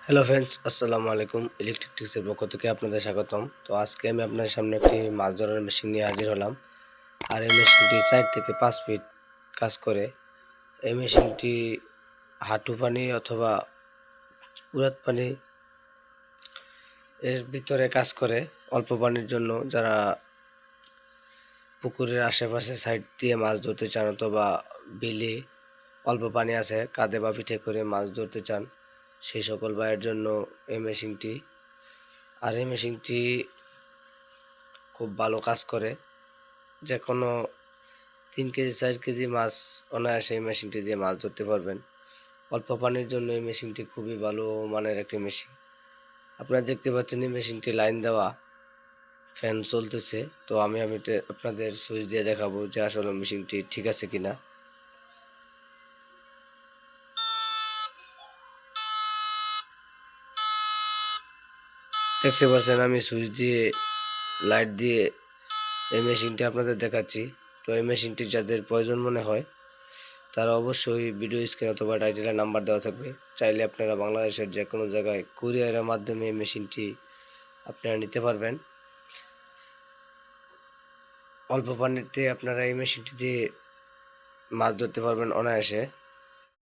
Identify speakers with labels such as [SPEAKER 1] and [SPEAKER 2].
[SPEAKER 1] Hello friends, আসসালামু আলাইকুম। Electric টিপসের পক্ষ থেকে আপনাদের স্বাগতম। তো আজকে আমি আপনাদের সামনে একটি মাছ ধরার মেশিন নিয়ে হাজির হলাম। আর এই মেশিনটি 4 থেকে 5 ফিট কাজ করে। এই মেশিনটি হাঁটু পানি অথবা উড়াত পানি এর ভিতরে কাজ করে। অল্প পানির জন্য যারা পুকুরের আশেপাশে সাইড দিয়ে মাছ ধরতে চান অথবা বিলে অল্প পানি আছে কাঁধে বা পিঠে করে মাছ ধরতে চান, সেই সকল ভাইয়ের জন্য এই মেশিনটি। আর এই মেশিনটি খুব ভালো কাজ করে। যে কোনো 3 কেজি 4 কেজি মাছ অনায়াসে এই মেশিনটি দিয়ে মাছ ধরতে পারবেন। অল্প পানির জন্য এই মেশিনটি খুবই ভালো মানের একটি মেশিন। আপনারা দেখতে পাচ্ছেন এই মেশিনটি লাইন দেওয়া, ফ্যান চলতেছে। তো আমি আপনাদের সুইচ দিয়ে দেখাবো যে আসলে মেশিনটি ঠিক আছে কিনা। দেখতে পাচ্ছেন আমি সুইচ দিয়ে লাইট দিয়ে এই মেশিনটি আপনাদের দেখাচ্ছি। তো এই মেশিনটি যাদের প্রয়োজন মনে হয় তারা অবশ্যই ভিডিও স্ক্রিন অথবা টাইটেলের নাম্বার দেওয়া থাকবে। চাইলে আপনারা বাংলাদেশের যে কোনো জায়গায় কুরিয়ারের মাধ্যমে এই মেশিনটি আপনারা নিতে পারবেন। অল্প পানিতে আপনারা এই মেশিনটি দিয়ে মাছ ধরতে পারবেন অনায়াসে।